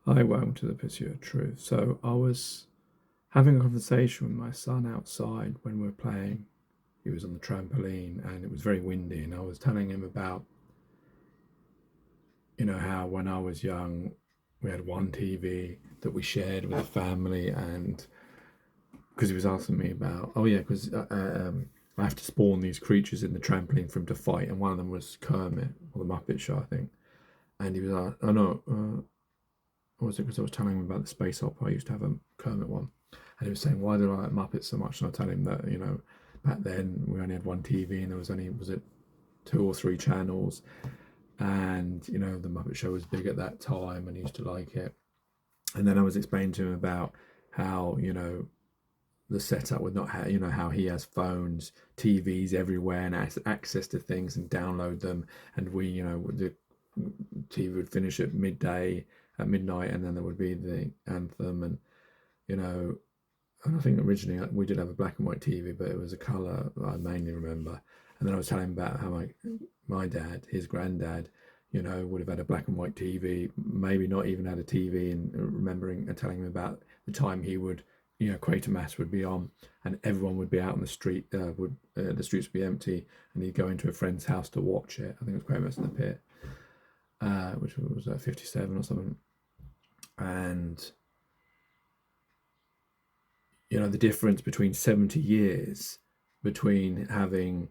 Hi, welcome to the Pursuit of Truth. So I was having a conversation with my son outside when we were playing. He was on the trampoline and it was very windy, and I was telling him about, how when I was young, we had one TV that we shared with the family, and because he was asking me about, oh yeah, because I have to spawn these creatures in the trampoline for him to fight, and one of them was Kermit or the Muppet Show, I think. And he was like, oh no, or was it because I was telling him about the space opera? I used to have a Kermit one. And he was saying, why do I like Muppets so much? And I tell him that, back then we only had one TV and there was only, was it two or three channels? And, the Muppet Show was big at that time and he used to like it. And then I was explaining to him about how, the setup with not how, how he has phones, TVs everywhere and has access to things and download them. And we, the TV would finish at midday, at midnight, and then there would be the anthem, and you know, and I think originally we did have a black and white TV, but it was a color I mainly remember. And then I was telling him about how my dad, his granddad, would have had a black and white TV, maybe not even had a TV, and remembering and telling him about the time he would, Quatermass would be on, and everyone would be out on the street. Would The streets would be empty, and he'd go into a friend's house to watch it. I think it was Quatermass in the Pit, which was 57 or something. And the difference between 70 years between having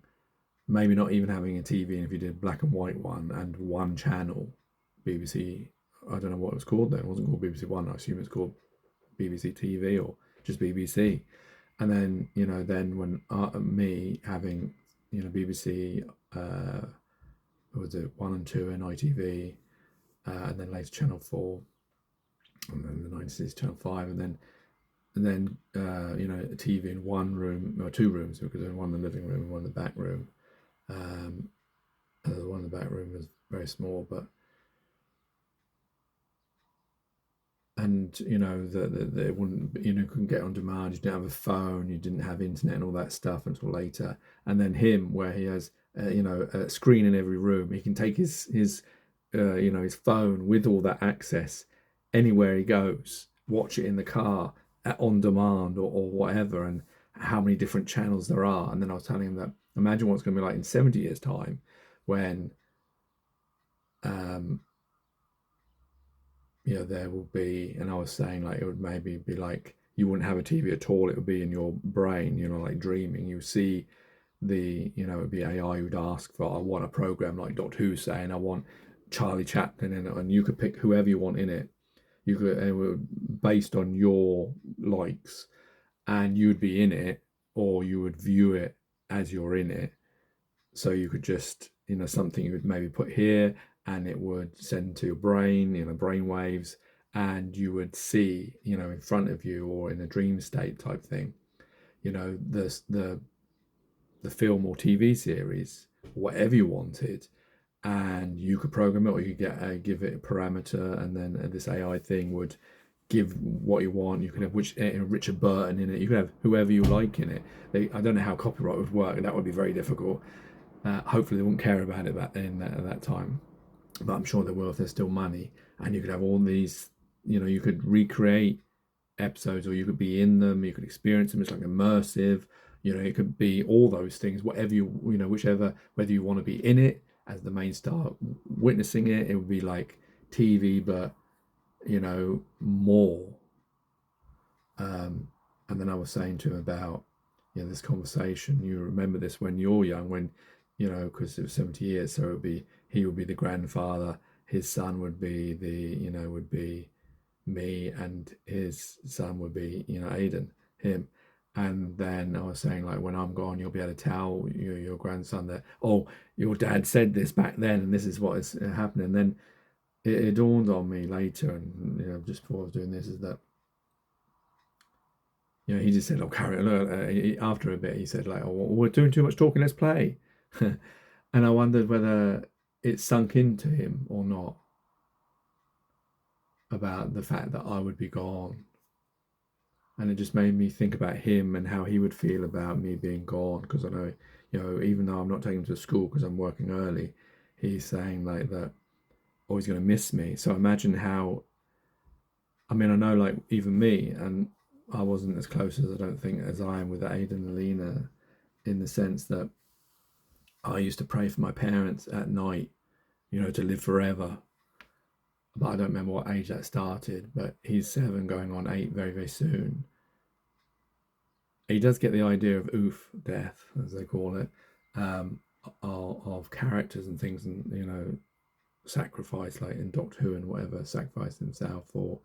maybe not even having a TV, and if you did a black and white one and one channel, BBC, I don't know what it was called then, it wasn't called BBC One, I assume it's called BBC TV or just BBC. And then, then when me having, BBC, what was it, 1 and 2 and ITV, and then later Channel 4, and then the 90s Channel 5, and then a TV in one room or two rooms, because there was one in the living room and one in the back room. The one in the back room was very small, but and that it wouldn't, couldn't get on demand. You didn't have a phone, you didn't have internet and all that stuff until later. And then him, where he has a screen in every room, he can take his his phone with all that access anywhere he goes, watch it in the car on demand or whatever, and how many different channels there are. And then I was telling him that imagine what it's going to be like in 70 years' time when um, there will be, and I was saying like it would maybe be like you wouldn't have a TV at all, it would be in your brain, like dreaming. You see it would be AI who'd ask for, I want a program like Doctor Who saying, I want Charlie Chaplin in it, and you could pick whoever you want in it. You could, it would, based on your likes, and you'd be in it, or you would view it as you're in it. So you could just, something you would maybe put here, and it would send to your brain, brain waves, and you would see, in front of you or in a dream state type thing, the film or TV series, whatever you wanted, and you could program it, or you could give it a parameter, and then this AI thing would give what you want. You could have Richard Burton in it. You could have whoever you like in it. I don't know how copyright would work. That would be very difficult. Hopefully, they wouldn't care about it at that time, but I'm sure they will if there's still money. And you could have all these. You could recreate episodes, or you could be in them. You could experience them. It's like immersive. It could be all those things. Whatever whichever, whether you want to be in it as the main star, witnessing it, it would be like TV, but more. And then I was saying to him about this conversation. You remember this when you're young, when because it was 70 years, so it would be he would be the grandfather, his son would be would be me, and his son would be Aiden, him. And then I was saying, like, when I'm gone, you'll be able to tell your grandson that, oh, your dad said this back then, and this is what is happening. And then it dawned on me later, and just before I was doing this, is that he just said, "Oh, carry on." After a bit, he said, like, "Oh, we're doing too much talking. Let's play." And I wondered whether it sunk into him or not, about the fact that I would be gone. And it just made me think about him and how he would feel about me being gone. Because I know, even though I'm not taking him to school because I'm working early, he's saying like that, oh, he's going to miss me. So imagine how mean, I know, like, even me, and I wasn't as close as I don't think as I am with Aidan and Lena, in the sense that I used to pray for my parents at night, to live forever. But I don't remember what age that started. But he's 7, going on 8 very, very soon. He does get the idea of oof death, as they call it, um, of characters and things, and sacrifice, like in Doctor Who and whatever, sacrifice himself, or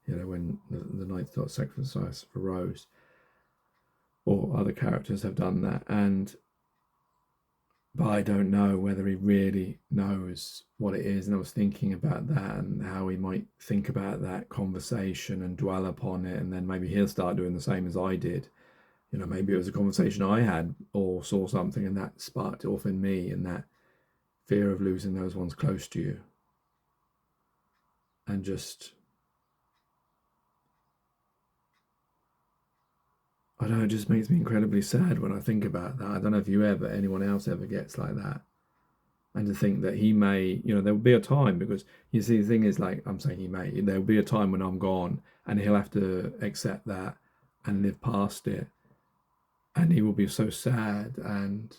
when the Ninth Doctor sacrifice for Rose, or other characters have done that, but I don't know whether he really knows what it is. And I was thinking about that and how he might think about that conversation and dwell upon it, and then maybe he'll start doing the same as I did. Maybe it was a conversation I had or saw something, and that sparked it off in me, and that fear of losing those ones close to you. And just, I don't know, it just makes me incredibly sad when I think about that. I don't know if anyone else ever gets like that. And to think that he may, there will be a time, because you see, the thing is, like, I'm saying there will be a time when I'm gone, and he'll have to accept that and live past it. And he will be so sad, and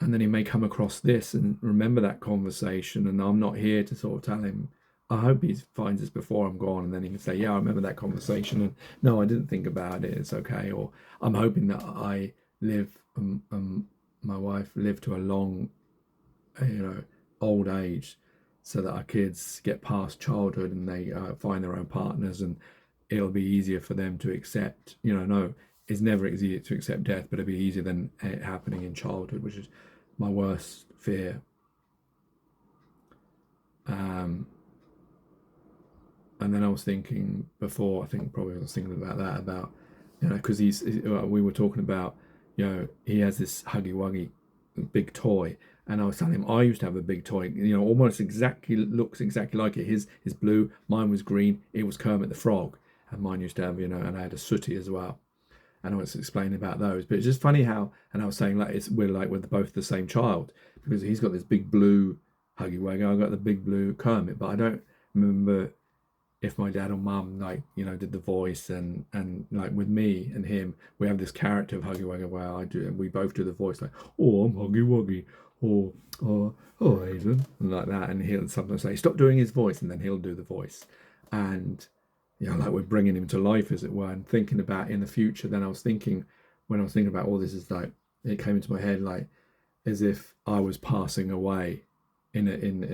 then he may come across this and remember that conversation, and I'm not here to sort of tell him. I hope he finds this before I'm gone, and then he can say, yeah, I remember that conversation, and no, I didn't think about it, it's okay. Or I'm hoping that I live, my wife live to a long, old age, so that our kids get past childhood and they find their own partners, and it'll be easier for them to accept. No, it's never easy to accept death, but it'll be easier than it happening in childhood, which is my worst fear. And then I was thinking before, I think probably I was thinking about that, about, because we were talking about, he has this Huggy Wuggy big toy, and I was telling him I used to have a big toy, almost exactly, looks exactly like it. His blue, mine was green. It was Kermit the Frog, and mine used to have, and I had a sooty as well. And I was explaining about those, but it's just funny how, and I was saying, like, we're both the same child, because he's got this big blue Huggy Wuggy, I got the big blue Kermit, but I don't remember if my dad or mum, like, did the voice, and like with me and him, we have this character of Huggy Wuggy where we both do the voice, like, oh, I'm Huggy Wuggy, or oh, Aidan, and like that, and he'll sometimes say, stop doing his voice, and then he'll do the voice, and like we're bringing him to life, as it were, and thinking about in the future. Then I was thinking, when I was thinking about all this, is like, it came into my head, like, as if I was passing away in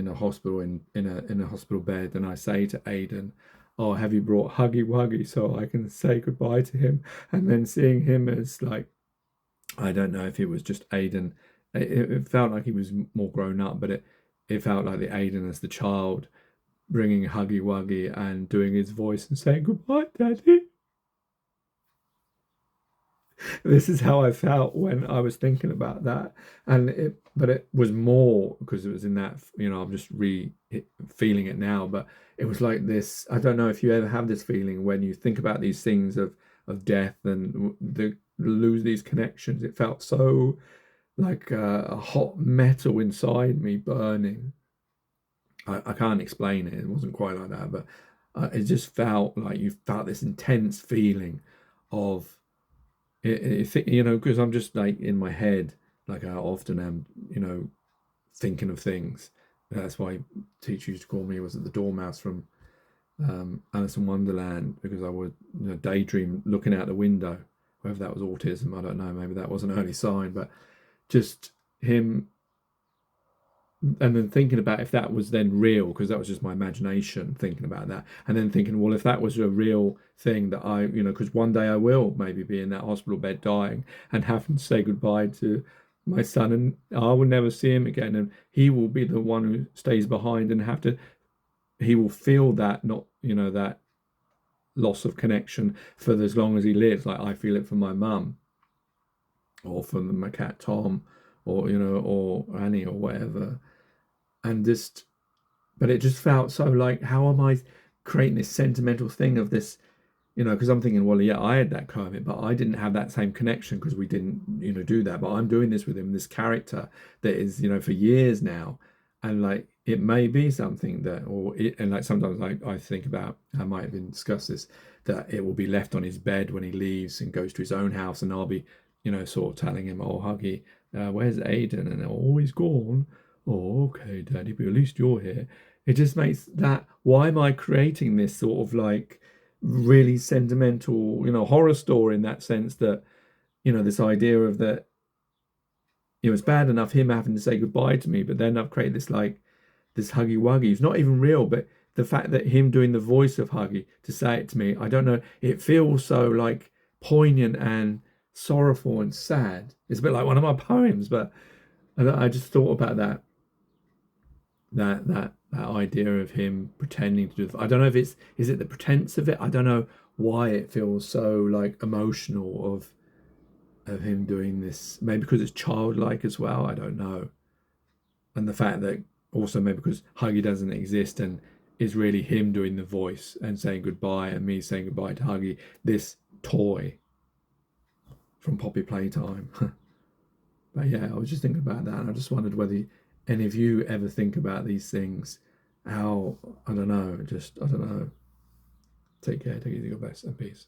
a hospital, in a hospital bed, and I say to Aidan, oh, have you brought Huggy Wuggy so I can say goodbye to him? And then seeing him as, like, I don't know if it was just Aidan, it felt like he was more grown up, but it felt like the Aidan as the child, bringing Huggy Wuggy and doing his voice and saying goodbye, Daddy. This is how I felt when I was thinking about that, but it was more because it was in that, I'm just feeling it now, but it was like this. I don't know if you ever have this feeling when you think about these things of death and lose these connections. It felt so like a hot metal inside me burning. I can't explain it. It wasn't quite like that, but it just felt like you felt this intense feeling of because I'm just, like, in my head, like I often am, thinking of things. That's why teacher used to call me, was it the Dormouse from Alice in Wonderland, because I would daydream looking out the window. Whether that was autism, I don't know. Maybe that was an early sign, but just him. And then thinking about if that was then real, because that was just my imagination thinking about that, and then thinking, well, if that was a real thing that I, because one day I will maybe be in that hospital bed dying and having to say goodbye to my son, and I will never see him again, and he will be the one who stays behind and he will feel that, not, that loss of connection for as long as he lives, like I feel it for my mum, or for my cat Tom, or or Annie, or whatever. And but it just felt so like, how am I creating this sentimental thing of this, because I'm thinking, well, yeah, I had that Kermit, but I didn't have that same connection because we didn't, do that. But I'm doing this with him, this character that is, for years now. and like it may be something that, or it, and like sometimes I think about, I might have even discussed this, that it will be left on his bed when he leaves and goes to his own house, and I'll be, sort of telling him, "Oh, Huggy, where's Aiden?" And oh, he's gone. Oh, okay, Daddy, but at least you're here. It just makes that. Why am I creating this sort of like really sentimental, horror story in that sense that, this idea of that, it's bad enough him having to say goodbye to me, but then I've created this like this Huggy Wuggy. It's not even real, but the fact that him doing the voice of Huggy to say it to me, I don't know, it feels so like poignant and sorrowful and sad. It's a bit like one of my poems, but I just thought about that idea of him pretending to do. I don't know if is it the pretense of it. I don't know why it feels so like emotional of him doing this. Maybe because it's childlike as well. I don't know. And the fact that also maybe because Huggy doesn't exist and is really him doing the voice and saying goodbye and me saying goodbye to Huggy, this toy from Poppy Playtime. But yeah, I was just thinking about that, and I just wondered whether any of you ever think about these things. How, I don't know, just, I don't know. Take care, take it easy, God bless, and peace.